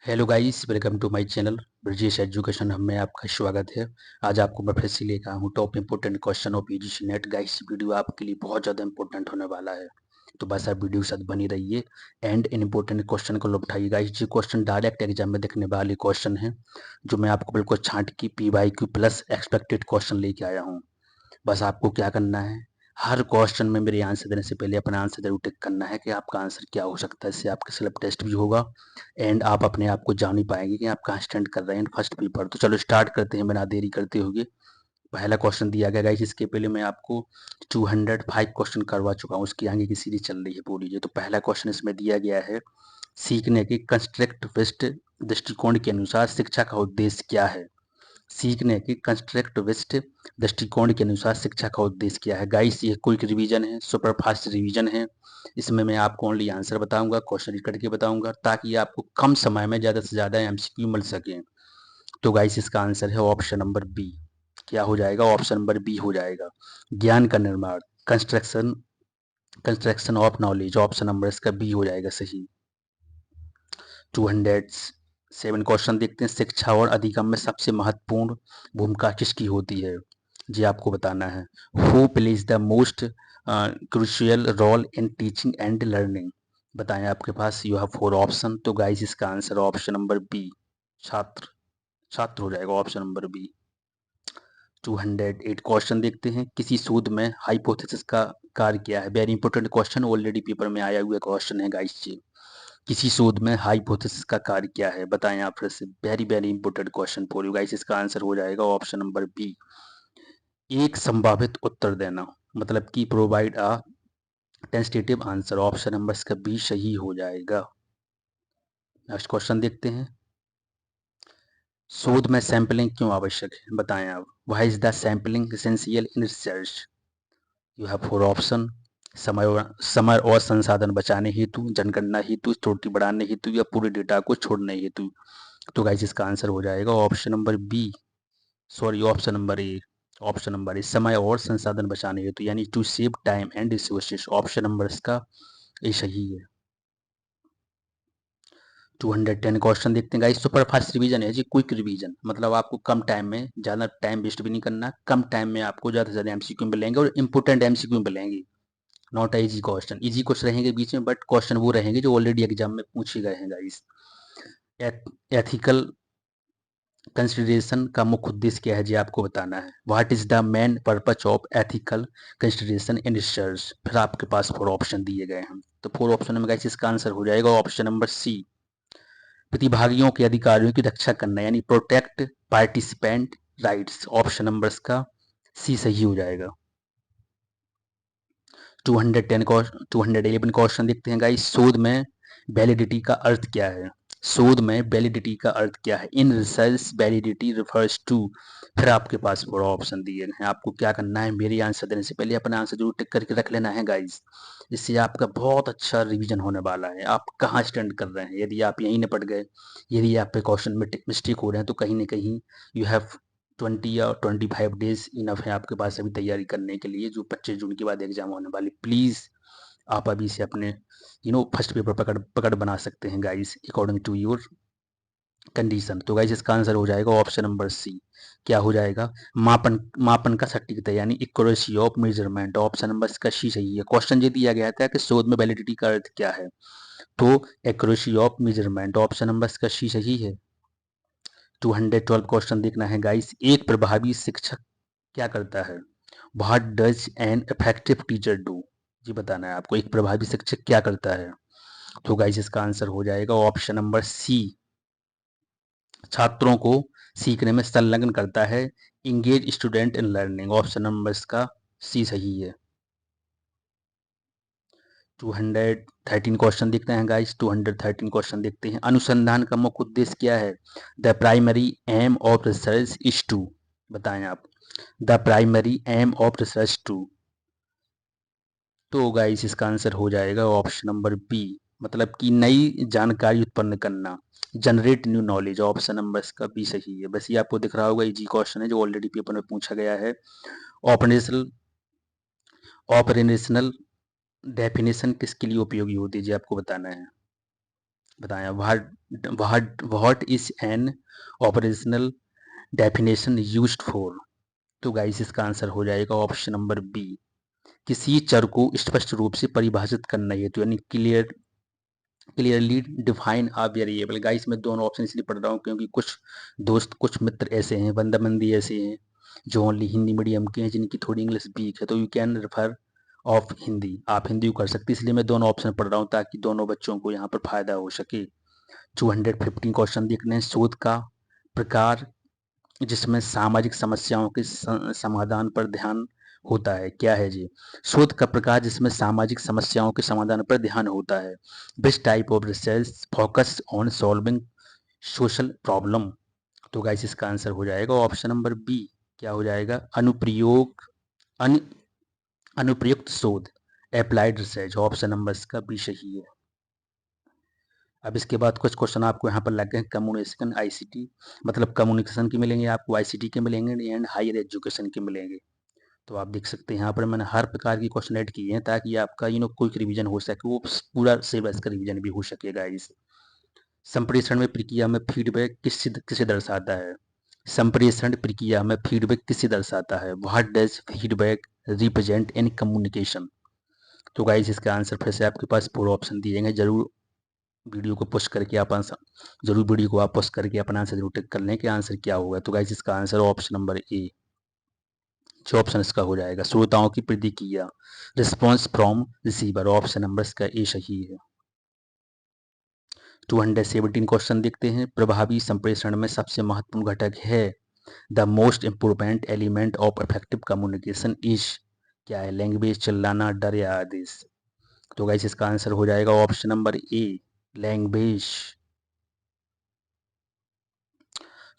Hello guys, welcome to my channel Brajesh education hub में आपका स्वागत है। आज आपको मैं फिर से लेकर आया हूँ top important question of UGC net. Guys video आपके लिए बहुत ज़्यादा इंपॉर्टेंट होने वाला है, तो बस आप वीडियो के साथ बनी रहिए एंड इन इंपॉर्टेंट क्वेश्चन को उठाइए। गाइस ये क्वेश्चन डायरेक्ट एग्जाम में देखने वाले क्वेश्चन है, जो मैं आपको बिल्कुल छांट की PYQ प्लस एक्सपेक्टेड क्वेश्चन लेके आया हूँ। बस आपको क्या करना है, हर क्वेश्चन में मेरे आंसर देने से पहले अपना आंसर जरूर टिक करना है कि आपका आंसर क्या हो सकता है। इससे आपका सेल्फ टेस्ट भी होगा एंड आप अपने आप को जान ही पाएंगे कि आप कहाँ स्टैंड कर रहे हैं फर्स्ट पेपर। तो चलो स्टार्ट करते हैं बिना देरी करते हुए। पहला क्वेश्चन दिया गया गाइस, इसके पहले मैं आपको 205 क्वेश्चन करवा चुका हूँ, उसकी आगे की सीरीज चल रही है पूरी। ये तो पहला क्वेश्चन इसमें दिया गया है, सीखने के कंस्ट्रक्टिविस्ट दृष्टिकोण के अनुसार शिक्षा का उद्देश्य क्या है। सीखने के कंस्ट्रक्टिविस्ट दृष्टिकोण के अनुसार शिक्षा का उद्देश्य क्या है। गाइस ये क्विक रिवीजन है, सुपर फास्ट रिवीजन है। इसमें मैं आपको ओनली आंसर बताऊंगा, क्वेश्चन रीड करके बताऊंगा, ताकि आपको कम समय में ज़्यादा से ज़्यादा MCQ मिल सके। तो गाइस इसका आंसर है ऑप्शन नंबर बी। क्या हो जाएगा? ऑप्शन नंबर बी हो जाएगा। ज्ञान का निर्माण, construction construction of knowledge, option number इसका बी हो जाएगा सही। 207 क्वेश्चन देखते हैं। शिक्षा और अधिगम में सबसे महत्वपूर्ण भूमिका किसकी होती है, जी आपको बताना है। Who plays the most crucial role in teaching and learning. बताएं, आपके पास यू हैव 4 ऑप्शन। तो गाइस इसका आंसर ऑप्शन नंबर बी, छात्र। छात्र हो जाएगा ऑप्शन नंबर बी। 208 क्वेश्चन देखते हैं। किसी शोध में हाइपोथेसिस का कार्य क्या है। Very important question, already paper में आया हुआ क्वेश्चन है गाइस जी। किसी शोध में हाइपोथेसिस का कार्य क्या है, बताएं आप फिर से। Very very important question for you guys. इसका आंसर हो जाएगा ऑप्शन नंबर बी, एक संभावित उत्तर देना, मतलब कि provide a tentative answer. Option number इसका बी सही हो जाएगा। नेक्स्ट क्वेश्चन देखते हैं। शोध में सैंपलिंग क्यों आवश्यक है, बताएं आप। Why is the sampling essential in research. You have 4 option. समय और संसाधन बचाने हेतु, जनगणना हेतु, त्रुटि बढ़ाने हेतु, या पूरे डेटा को छोड़ने हेतु। तो गाइस इसका आंसर हो जाएगा option number B, sorry option number A. Option number A, समय और संसाधन बचाने हेतु, यानी to save time and resources. Option number इसका ए सही है। 210 क्वेश्चन देखते हैं गाइस। सुपर फास्ट रिवीजन है जी, क्विक रिवीजन, मतलब आपको कम टाइम में, ज़्यादा टाइम वेस्ट भी नहीं करना, कम टाइम में आपको ज़्यादा से ज़्यादा MCQ मिलेंगे और इंपोर्टेंट MCQ मिलेंगे। नॉट इजी क्वेश्चन, इजी कुछ रहेंगे बीच में, बट क्वेश्चन वो रहेंगे जो ऑलरेडी एग्जाम में पूछे गए हैं गाइस। एथिकल कंसिडरेशन का मुख्य उद्देश्य क्या है जी, आपको बताना है। What is the main purpose of ethical consideration in research. फिर आपके पास 4 ऑप्शन दिए गए हैं, तो 4 ऑप्शन में गाइस इसका आंसर हो जाएगा ऑप्शन नंबर सी, प्रतिभागियों के अधिकारियों की रक्षा करना, यानी protect participant rights. Option number इसका सी सही हो जाएगा। 211 क्वेश्चन देखते हैं गाइस। शोध में वैलिडिटी का अर्थ क्या है। शोध में वैलिडिटी का अर्थ क्या है। In research validity refers to. फिर आपके पास पूरा ऑप्शन दिए हैं, आपको क्या करना है, मेरे आंसर देने से पहले अपना आंसर जरूर टिक करके रख लेना है गाइस। इससे आपका बहुत अच्छा रिवीजन होने वाला है। आप कहाँ स्टैंड कर रहे हैं, यदि आप यहीं निपट गए, यदि आप पे क्वेश्चन में मिस्टेक हो रहे हैं, तो कहीं ना कहीं यू हैव 20 या 25 डेज इनफ है आपके पास अभी तैयारी करने के लिए, जो 25 जून के बाद एग्जाम होने वाली। प्लीज़ आप अभी से अपने फर्स्ट पेपर पकड़ पकड़ बना सकते हैं guys, according to your condition. तो गाइस इसका आंसर हो जाएगा ऑप्शन नंबर सी। क्या हो जाएगा? मापन मापन का सटीकता, यानी accuracy of measurement. Option number इसका सी सही है। क्वेश्चन ये दिया गया था कि शोध में वैलिडिटी का अर्थ क्या है, तो accuracy of measurement. Option number इसका सी सही है। 212 क्वेश्चन देखना है गाइस। एक प्रभावी शिक्षक क्या करता है। What does an effective teacher do. जी बताना है आपको, एक प्रभावी शिक्षक क्या करता है। तो गाइस इसका आंसर हो जाएगा ऑप्शन नंबर सी, छात्रों को सीखने में संलग्न करता है, engage student in learning. Option number इसका सी सही है। 213 क्वेश्चन देखते हैं गाइस। 213 क्वेश्चन देखते हैं। अनुसंधान का मुख्य उद्देश्य क्या है। The primary aim of research is to. बताएं आप। The primary aim of research to. तो गाइस इसका आंसर हो जाएगा ऑप्शन नंबर बी, मतलब कि नई जानकारी उत्पन्न करना, generate new knowledge. Option number इसका बी सही है। बस ये आपको दिख रहा होगा, इजी क्वेश्चन है जो ऑलरेडी पेपर में पूछा गया है। ऑपरेशनल ऑपरेशनल डेफिनेशन किसके लिए उपयोगी होती है जी, आपको बताना है। बताएं। What is an operational definition used for. तो गाइस इसका आंसर हो जाएगा ऑप्शन नंबर बी, किसी चर को स्पष्ट रूप से परिभाषित करना है, तो यानी clearly define a variable. Guys मैं दोनों ऑप्शन इसलिए पढ़ रहा हूँ क्योंकि कुछ दोस्त कुछ मित्र ऐसे हैं, बंदी ऐसे हैं जो ओनली हिंदी मीडियम के हैं, जिनकी थोड़ी इंग्लिश वीक है, तो you can refer of Hindi, आप हिंदी कर सकते हैं। इसलिए मैं दोनों ऑप्शन पढ़ रहा हूँ ताकि दोनों बच्चों को यहाँ पर फायदा हो सके। 215 क्वेश्चन देखने हैं। शोध का प्रकार जिसमें सामाजिक समस्याओं के समाधान पर ध्यान होता है, क्या है जी। शोध का प्रकार जिसमें सामाजिक समस्याओं के समाधान पर ध्यान होता है। Best type of research focus on solving social problem. तो गाइस इसका आंसर हो जाएगा ऑप्शन नंबर बी, क्या हो जाएगा, अनु, अनुप्रयुक्त शोध, अप्लाइड रिसर्च। ऑप्शन नंबर इसका बी सही है। अब इसके बाद कुछ क्वेश्चन आपको यहाँ पर लग गए हैं। कम्युनिकेशन आईसीटी, मतलब कम्युनिकेशन के मिलेंगे आपको, आईसीटी के मिलेंगे एंड हायर एजुकेशन के मिलेंगे। तो आप देख सकते हैं यहाँ पर मैंने हर प्रकार की क्वेश्चन ऐड किए हैं ताकि आपका क्विक रिवीजन हो सके, वो पूरा सिलेबस का रिवीजन भी हो सकेगा। इस संप्रेषण में प्रक्रिया में फीडबैक किसे दर्शाता है। संप्रेषण प्रक्रिया में फीडबैक किसे दर्शाता है। What does feedback represent in communication. तो गाइस इसका आंसर फिर से आपके पास पूरा ऑप्शन दिए गए, जरूर वीडियो को पुश करके आप आंसर, जरूर वीडियो को आप पुश करके अपना आंसर जरूर टिक कर लें कि आंसर क्या होगा। तो गाइस इसका आंसर ऑप्शन नंबर ए, जो ऑप्शन इसका हो जाएगा, श्रोताओं की प्रतिक्रिया, response from receiver. Option number इसका ए सही है। 217 क्वेश्चन देखते हैं। प्रभावी संप्रेषण में सबसे महत्वपूर्ण घटक है। The most important element of effective communication is, क्या है, लैंग्वेज, चिल्लाना, डर या आदेश। तो गाइस इसका आंसर हो जाएगा ऑप्शन नंबर ए, लैंग्वेज।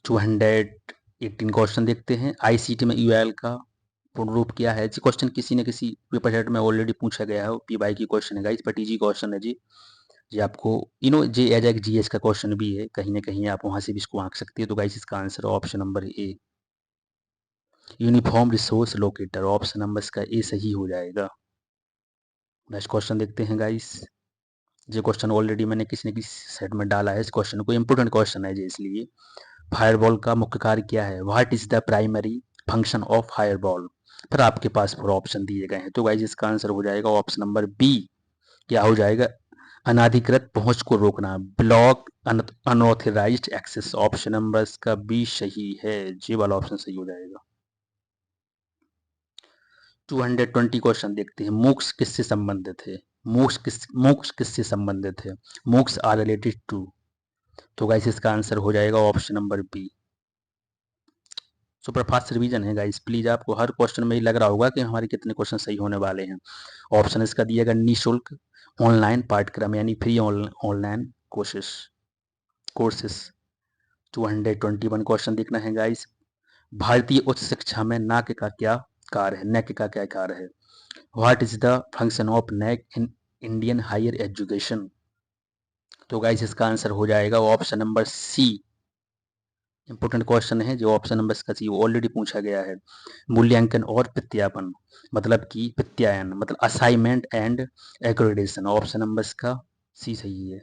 218 क्वेश्चन देखते हैं। आईसीटी में यूएल का पूर्ण रूप क्या है जी। क्वेश्चन किसी न किसी पेपर सेट में ऑलरेडी पूछा गया है, पीवाई की क्वेश्चन है गाइस, बट इजी क्वेश्चन है जी। जी आपको जी एज एक जीएस का क्वेश्चन भी है, कहीं ना कहीं आप वहां से भी इसको आंक सकते हैं। तो गाइस इसका आंसर ऑप्शन नंबर ए, uniform resource locator. Option number इसका ए सही हो जाएगा। नेक्स्ट क्वेश्चन देखते हैं गाइस। ये क्वेश्चन ऑलरेडी मैंने किसी न किसी सेट में डाला है, इस क्वेश्चन को, इंपोर्टेंट क्वेश्चन है जी इसलिए। फायरबॉल का मुख्य कार्य क्या है। What is the primary function of fireball. फिर आपके पास पूरा ऑप्शन दिए गए हैं। तो गाइस इसका आंसर हो जाएगा ऑप्शन नंबर बी, क्या हो जाएगा, अनाधिकृत पहुंच को रोकना, block unauthorized access. Option number इसका बी सही है, जी वाला ऑप्शन सही हो जाएगा। 220 क्वेश्चन देखते हैं। मूक्स किससे संबंधित है। मूक्स किससे संबंधित है। MOOCs are related to. तो गाइस इसका आंसर हो जाएगा option number B. Super fast revision है गाइस, प्लीज आपको हर क्वेश्चन में ही लग रहा होगा कि हमारे कितने क्वेश्चन सही होने वाले हैं। ऑप्शन इसका दिएगा निःशुल्क ऑनलाइन पाठ्यक्रम, यानी फ्री ऑनलाइन कोर्सेस। 221 क्वेश्चन देखना है गाइस। भारतीय उच्च शिक्षा में नाक का क्या कार्य है। नेक का क्या कार्य है। What is the function of NAAC in Indian higher education. तो गाइस इसका आंसर हो जाएगा option number C. Important question है जो ऑप्शन नंबर इसका सी ऑलरेडी पूछा गया है। मूल्यांकन और प्रत्यापन, मतलब कि प्रत्यायन, मतलब assignment and accreditation. Option number इसका सी सही है।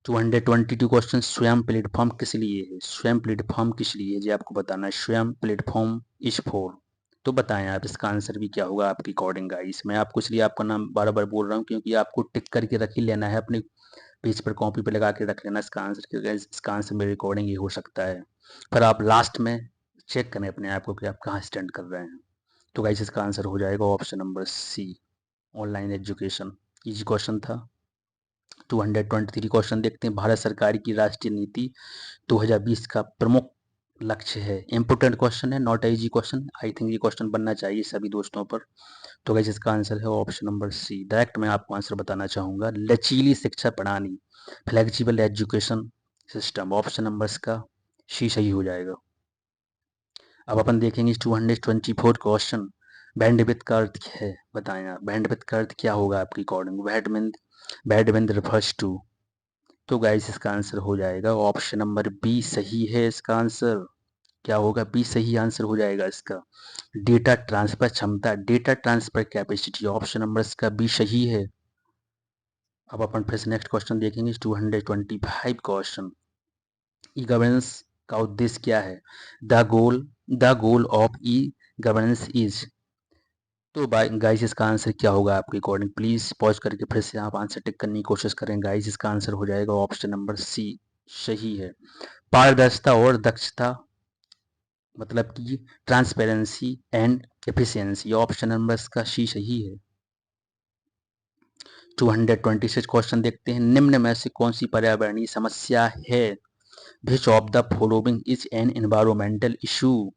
222 क्वेश्चन। स्वयं प्लेटफॉर्म किस लिए है। स्वयं प्लेटफॉर्म किस लिए है जी आपको बताना है। स्वयं प्लेटफॉर्म इज फॉर। तो बताएं आप इसका आंसर भी क्या होगा आपकी अकॉर्डिंग गाइस। मैं आपको इसलिए आपका नाम बार बार बोल रहा हूँ क्योंकि आपको टिक करके रख ही लेना है, अपने पेज पर कॉपी पे लगा के रख लेना इसका आंसर, क्योंकि इसका आंसर मेरे अकॉर्डिंग ये हो सकता है। फिर आप लास्ट में चेक करें अपने आप को कि आप कहाँ स्टैंड कर रहे हैं। तो गाइस इसका आंसर हो जाएगा option number C, online education. Easy question था। 223 क्वेश्चन देखते हैं। भारत सरकार की राष्ट्रीय नीति 2020 का प्रमुख लक्ष्य है। इंपोर्टेंट क्वेश्चन है, not easy question, I think ये क्वेश्चन बनना चाहिए सभी दोस्तों पर। तो गाइस इसका आंसर है ऑप्शन नंबर सी। डायरेक्ट मैं आपको आंसर बताना चाहूंगा, लचीली शिक्षा प्रणाली, flexible education system. Option number इसका सी सही हो जाएगा। अब अपन देखेंगे 224 क्वेश्चन। बैंडविड्थ का अर्थ क्या है, बताएं आप। बैंडविड्थ का अर्थ क्या होगा आपकी अकॉर्डिंग। Bandwidth refers to. तो गाइस इसका आंसर हो जाएगा ऑप्शन नंबर बी सही है इसका आंसर। क्या होगा, बी सही आंसर हो जाएगा इसका। डेटा ट्रांसफर क्षमता, data transfer capacity. Option number इसका बी सही है। अब अपन फिर से नेक्स्ट क्वेश्चन देखेंगे 225 क्वेश्चन। ई गवर्नेंस का उद्देश्य क्या है? The goal of e governance is. तो गाइस इसका आंसर क्या होगा आपके अकॉर्डिंग? प्लीज पॉज करके फिर से आप आंसर टिक करने की कोशिश करें। गाइस इसका आंसर हो जाएगा ऑप्शन नंबर सी, सही है। पारदर्शिता और दक्षता, मतलब कि transparency and efficiency, option number इसका सी सही है। 226 क्वेश्चन देखते हैं। निम्न में से कौन सी पर्यावरणीय समस्या है? Which of the following is an environmental issue?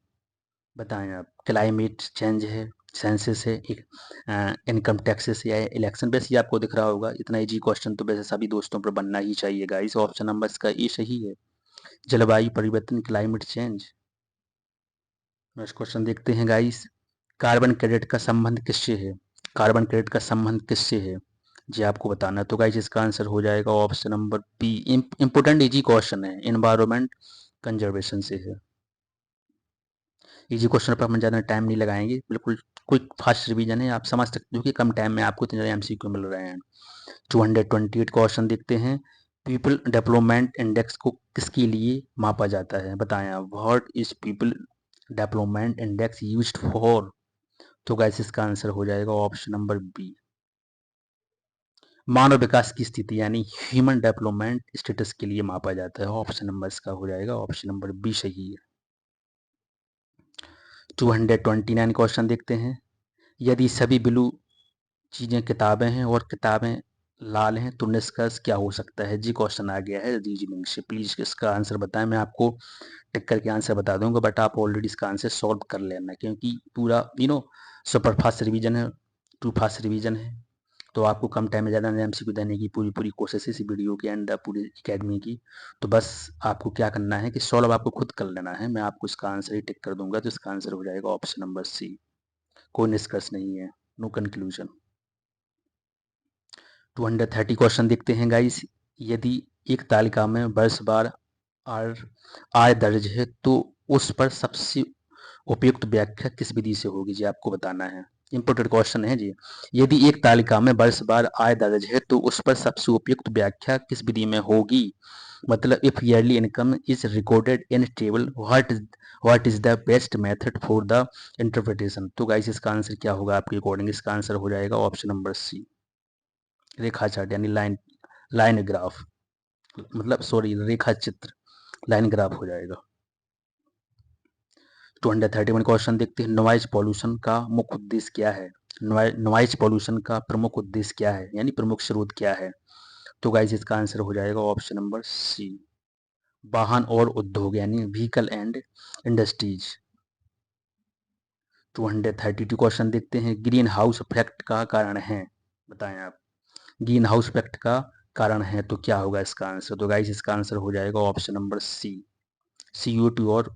बताएं आप। क्लाइमेट चेंज है, सेंसस है, इनकम टैक्सेस या इलेक्शन। वैसे ही आपको दिख रहा होगा, इतना इजी क्वेश्चन तो वैसे सभी दोस्तों पर बनना ही चाहिए गाइस। ऑप्शन नंबर इसका ए सही है, जलवायु परिवर्तन, क्लाइमेट चेंज। नेक्स्ट क्वेश्चन देखते हैं गाइस। कार्बन क्रेडिट का संबंध किससे है? कार्बन क्रेडिट का संबंध किससे है जी आपको बताना है। तो गाइस इसका आंसर हो जाएगा option number B. Important easy question है, एनवायरमेंट कंजर्वेशन से है। इजी क्वेश्चन पर हम ज़्यादा टाइम नहीं लगाएंगे, बिल्कुल क्विक फास्ट रिवीजन है, आप समझ सकते हो कि कम टाइम में आपको इतने ज़्यादा एमसीक्यू मिल रहे हैं। 228 क्वेश्चन देखते हैं। पीपल डेवलपमेंट इंडेक्स को किसके लिए मापा जाता है? बताएं आप। What is people development index used for? तो गाइस इसका आंसर हो जाएगा ऑप्शन नंबर बी, मानव विकास की स्थिति यानी ह्यूमन डेवलपमेंट स्टेटस के लिए मापा जाता है। ऑप्शन नंबर इसका हो जाएगा ऑप्शन नंबर बी सही है। 229 क्वेश्चन देखते हैं। यदि सभी ब्लू चीजें किताबें हैं और किताबें लाल हैं तो निष्कर्ष क्या हो सकता है? जी क्वेश्चन आ गया है रीजनिंग से। प्लीज इसका आंसर बताएं। मैं आपको टिक करके आंसर बता दूंगा, बट आप ऑलरेडी इसका आंसर सॉल्व कर लेना, क्योंकि पूरा सुपर फास्ट रिवीजन है, टू फास्ट रिवीजन है। तो आपको कम टाइम में ज़्यादा एमसीक्यू देने की पूरी पूरी कोशिश है इसी वीडियो के अंदर, पूरी एकेडमी की। तो बस आपको क्या करना है कि सॉल्व आपको खुद कर लेना है, मैं आपको इसका आंसर ही टिक कर दूंगा। तो इसका आंसर हो जाएगा ऑप्शन नंबर सी, कोई निष्कर्ष नहीं है, नो कंक्लूजन। 230 क्वेश्चन देखते हैं गाइस। यदि एक तालिका में वर्ष बार आर आय दर्ज है तो उस पर सबसे उपयुक्त व्याख्या किस विधि से होगी? जी आपको बताना है। इंपोर्टेंट क्वेश्चन है जी। यदि एक तालिका में वर्ष बार आय दर्ज है तो उस पर सबसे उपयुक्त व्याख्या किस विधि में होगी? मतलब if yearly income is recorded in table what is the best method for the interpretation? तो गाइस इसका आंसर क्या होगा आपके अकॉर्डिंग? इसका आंसर हो जाएगा ऑप्शन नंबर सी, रेखा चार्ट यानी लाइन लाइन ग्राफ, मतलब सॉरी रेखा चित्र, लाइन ग्राफ हो जाएगा। 231 क्वेश्चन देखते हैं। नॉइज पॉल्यूशन का मुख्य उद्देश्य क्या है? नॉइज पॉल्यूशन का प्रमुख उद्देश्य क्या है, यानी प्रमुख स्रोत क्या है? तो गाइस इसका आंसर हो जाएगा ऑप्शन नंबर सी, वाहन और उद्योग यानी व्हीकल एंड इंडस्ट्रीज। 232 क्वेश्चन देखते हैं। ग्रीन हाउस इफेक्ट का कारण है? बताएं आप। ग्रीन हाउस इफेक्ट का कारण है तो क्या होगा इसका आंसर? तो गाइस इसका आंसर हो जाएगा ऑप्शन नंबर सी, CO2 और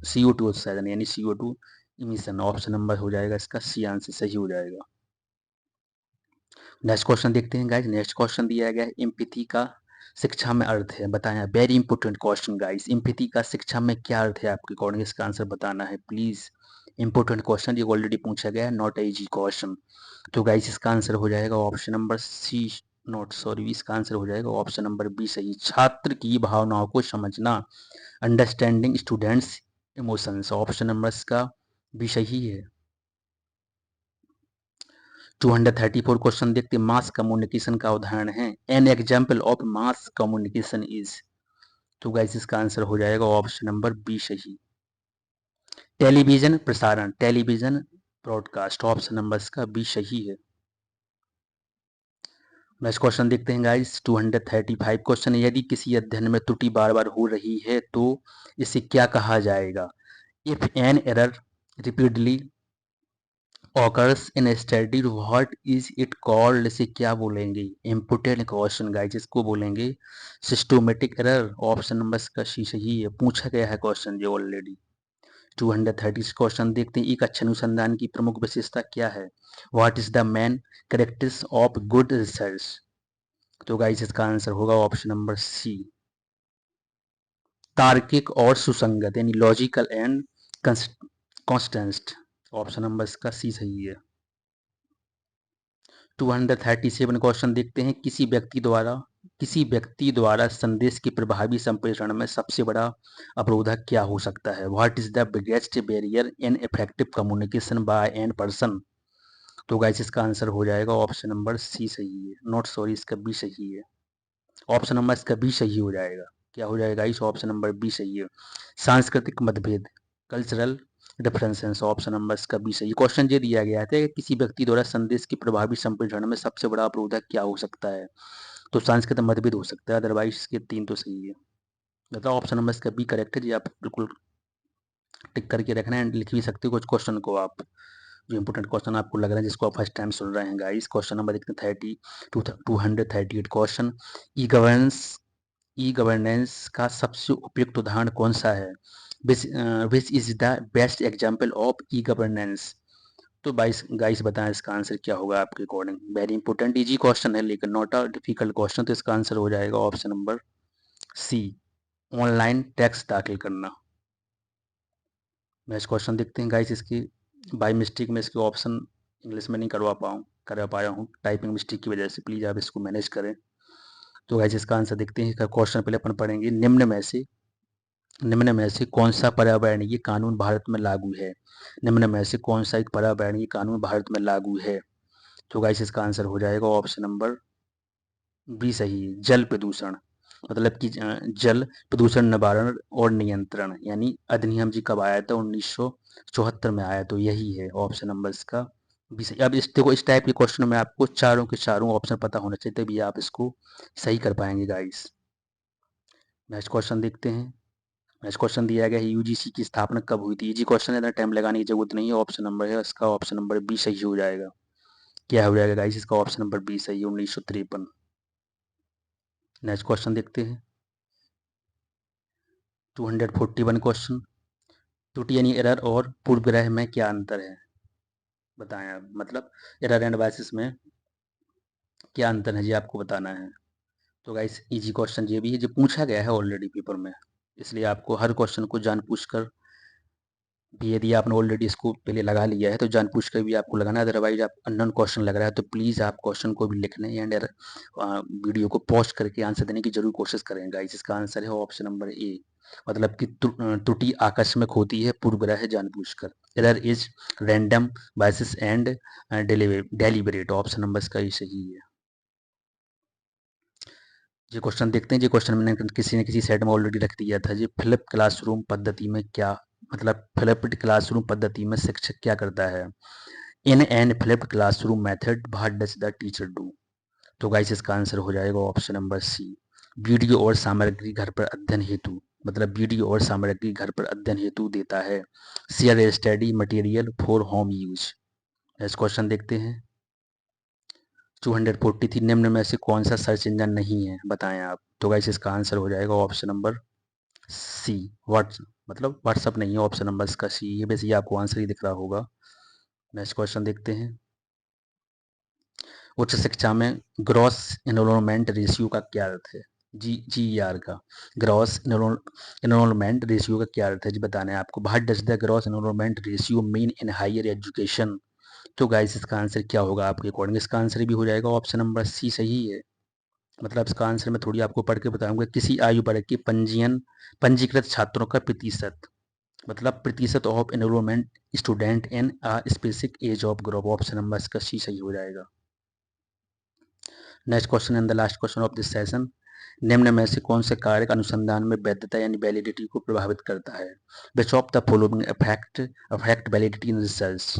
CO2 उत्सर्जन यानी CO2 इमिशन। ऑप्शन नंबर हो जाएगा इसका सी, आंसर सही हो जाएगा। नेक्स्ट क्वेश्चन देखते हैं गाइस। नेक्स्ट क्वेश्चन दिया गया है एम्पैथी का शिक्षा में अर्थ है? बताएं। Very important question guys. Empathy का शिक्षा में क्या अर्थ है आपके अकॉर्डिंग? इसका आंसर बताना है प्लीज। इंपॉर्टेंट क्वेश्चन, ये ऑलरेडी पूछा गया है, नॉट इजी क्वेश्चन। तो गाइस इसका आंसर हो जाएगा option number C, not sorry, इसका आंसर हो जाएगा ऑप्शन नंबर बी सही, छात्र की भावनाओं को समझना, understanding students emotions. Option number इसका बी सही है। 234 क्वेश्चन देखते हैं। मास कम्युनिकेशन का उदाहरण है? An example of mass communication is. तो गाइस इसका आंसर हो जाएगा ऑप्शन नंबर बी सही, टेलीविजन प्रसारण, टेलीविजन ब्रॉडकास्ट। ऑप्शन नंबर इसका बी सही है। नेक्स्ट क्वेश्चन देखते हैं गाइस। 235 क्वेश्चन। यदि किसी अध्ययन में त्रुटि बार बार हो रही है तो इसे क्या कहा जाएगा? If an error repeatedly occurs in a study what is it called? इसे क्या बोलेंगे? इम्पोर्टेंट क्वेश्चन गाइस, इसको बोलेंगे सिस्टोमेटिक एरर। ऑप्शन नंबर इसका सी सही है, पूछा गया है क्वेश्चन जो ऑलरेडी। 230 क्वेश्चन देखते हैं। एक अच्छे अनुसंधान की प्रमुख विशेषता क्या है? What is the main characters of good research? तो गाइस इसका आंसर होगा ऑप्शन नंबर सी, तार्किक और सुसंगत यानी logical and constant. Option number इसका सी सही है। 237 क्वेश्चन देखते हैं। किसी व्यक्ति द्वारा संदेश के प्रभावी संप्रेषण में सबसे बड़ा अवरोधक क्या हो सकता है? What is the biggest barrier in effective communication bye an person? तो गाइस इसका आंसर हो जाएगा ऑप्शन नंबर सी सही है, नॉट सॉरी, इसका बी सही है। ऑप्शन नंबर इसका बी सही हो जाएगा। क्या हो जाएगा इस ऑप्शन नंबर बी सही है। सांस्कृतिक मतभेद, कल्चरल डिफरेंसेस, ऑप्शन नंबर इसका बी सही। क्वेश्चन ये दिया गया था कि किसी व्यक्ति द्वारा संदेश के प्रभावी संप्रेषण में सबसे बड़ा अवरोधक क्या हो सकता है? तो सांस्कृतिक मतभेद हो सकता है, अदरवाइज इसके 3 तो सही है। मतलब ऑप्शन नंबर इसका बी करेक्ट है जी। आप बिल्कुल टिक करके रखना है, एंड लिख भी सकते हो कुछ क्वेश्चन को आप, जो इंपोर्टेंट क्वेश्चन आपको लग रहा है जिसको आप फर्स्ट टाइम सुन रहे हैं गाइस। क्वेश्चन नंबर देखते हैं 238 question. E governance e governance का सबसे उपयुक्त उदाहरण कौन सा है? Which is the best example of e governance? तो गाइस बताएं इसका आंसर क्या होगा आपके according. Very important easy question है लेकिन नॉट अ डिफिकल्ट क्वेश्चन। तो इसका आंसर हो जाएगा option number C, online tax दाखिल करना। नेक्स्ट क्वेश्चन देखते हैं गाइस। इसकी बाय मिस्टेक में इसके ऑप्शन इंग्लिश में नहीं करवा पाया हूँ टाइपिंग मिस्टेक की वजह से, प्लीज़ आप इसको मैनेज करें। तो गाइस इसका आंसर देखते हैं। क्वेश्चन पहले अपन पढ़ेंगे। निम्न में से कौन सा पर्यावरणीय कानून भारत में लागू है? निम्न में से कौन सा एक पर्यावरणीय कानून भारत में लागू है? तो गाइस इसका आंसर हो जाएगा ऑप्शन नंबर बी सही है, जल प्रदूषण। मतलब कि जल प्रदूषण निवारण और नियंत्रण, यानी अधिनियम जी कब आया था? 1974 में आया। तो यही है ऑप्शन नंबर इसका बी सही। अब इस देखो, इस टाइप के क्वेश्चन में आपको चारों के चारों ऑप्शन पता होना चाहिए, तभी आप इसको सही कर पाएंगे गाइस। नेक्स्ट क्वेश्चन देखते हैं। नेक्स्ट क्वेश्चन दिया गया है, यूजीसी की स्थापना कब हुई थी? इजी क्वेश्चन है, इतना टाइम लगाने की जरूरत नहीं है। ऑप्शन नंबर है इसका ऑप्शन नंबर बी सही हो जाएगा। क्या हो जाएगा गाइस? इसका ऑप्शन नंबर बी सही है, 1953। नेक्स्ट क्वेश्चन देखते हैं। 241 क्वेश्चन। त्रुटि यानी एरर और पूर्वग्रह में क्या अंतर है? बताएं आप। मतलब एरर एंड बायसेस में क्या अंतर है जी, आपको बताना है। तो गाइस इजी क्वेश्चन ये भी है, जो पूछा गया है ऑलरेडी पेपर में, इसलिए आपको हर क्वेश्चन को जानबूझकर भी, यदि आपने ऑलरेडी इसको पहले लगा लिया है तो जानबूझ कर भी आपको लगाना है। अदरवाइज आप अननोन क्वेश्चन लग रहा है तो प्लीज़ आप क्वेश्चन को भी लिखने एंड वीडियो को पॉज करके आंसर देने की जरूर कोशिश करें गाइस। इसका आंसर है ऑप्शन नंबर ए। मतलब कि त्रुटि आकस्मिक होती है पूर्वग्रह जानबूझकर। Error is random biases and deliberate, option number इसका ही सही है। ये क्वेश्चन देखते हैं। ये क्वेश्चन मैंने किसी न किसी सेट में ऑलरेडी रख दिया था जी। फ्लिप क्लासरूम पद्धति में क्या, मतलब फ्लिप्ड क्लासरूम पद्धति में शिक्षक क्या करता है? In an flipped classroom method what does the teacher do? तो गाइस इसका आंसर हो जाएगा ऑप्शन नंबर सी, वीडियो और सामग्री घर पर अध्ययन हेतु। मतलब वीडियो और सामग्री घर पर अध्ययन हेतु देता है। Share study material for home use. Next question देखते हैं। 243 निम्न में से कौन सा सर्च इंजन नहीं है? बताएं आप। तो गाइस इसका आंसर हो जाएगा ऑप्शन नंबर सी, व्हाट्स, मतलब व्हाट्सअप नहीं है, ऑप्शन नंबर इसका सी है। वैसे ये आपको आंसर ही दिख रहा होगा। नेक्स्ट क्वेश्चन देखते हैं। उच्च शिक्षा में ग्रॉस एनरोलमेंट रेशियो का क्या अर्थ है? GER का ग्रॉस एनरोलमेंट रेशियो का क्या अर्थ है जी? बताना है आपको। What does the gross enrollment ratio mean in higher education? तो गाइस इसका आंसर क्या होगा आपके अकॉर्डिंग? इसका आंसर भी हो जाएगा ऑप्शन नंबर सी सही है। मतलब इसका आंसर मैं थोड़ी आपको पढ़ के बताऊंगा। किसी आयु वर्ग के पंजीकृत छात्रों का प्रतिशत, मतलब प्रतिशत of enrollment student in a specific age of group, option number इसका सी सही हो जाएगा। Next question and the last question of this session. निम्न में से कौन से कारक अनुसंधान में वैधता यानी वैलिडिटी को प्रभावित करता है? Which of the following affect validity in research?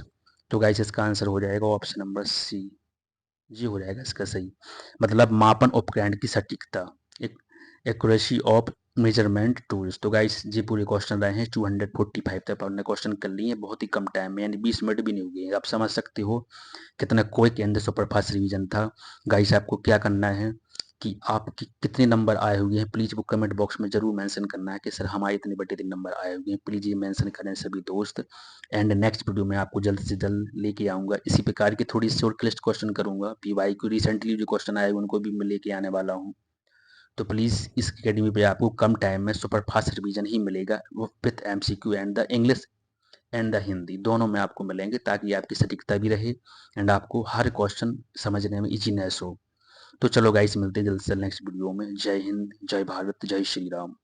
तो गाइस इसका आंसर हो जाएगा ऑप्शन नंबर सी, जी हो जाएगा इसका सही। मतलब मापन उपकरण की सटीकता, एक्यूरेसी ऑफ मेजरमेंट टूल्स। तो गाइस जी पूरे क्वेश्चन रहे हैं 245 तक हमने क्वेश्चन कर लिए हैं बहुत ही कम टाइम में, यानी 20 मिनट भी नहीं हुए। आप समझ सकते हो कितना कोई के अंदर सुपरफास्ट रिवीजन था। गाइस आपको क्या करना है कि आपके कितने नंबर आए हुए हैं, प्लीज़ वो कमेंट बॉक्स में जरूर मेंशन करना है कि सर हमारे इतने बड़े दिन नंबर आए हुए हैं। प्लीज़ ये मेंशन करें सभी दोस्त। एंड नेक्स्ट वीडियो में आपको जल्द से जल्द लेके आऊँगा। इसी प्रकार की थोड़ी शॉर्ट लिस्ट क्वेश्चन करूँगा। PY रिसेंटली जो क्वेश्चन आए उनको भी मैं लेके आने वाला हूँ। तो प्लीज़ इस अकेडमी पे आपको कम टाइम में सुपर फास्ट रिवीजन ही मिलेगा, वो with MCQ and the English and the Hindi दोनों में आपको मिलेंगे, ताकि आपकी सटीकता भी रहे एंड आपको हर क्वेश्चन समझने में इजीनेस हो। तो चलो गाइस, मिलते हैं जल्द से नेक्स्ट वीडियो में। जय हिंद, जय भारत, जय श्री राम।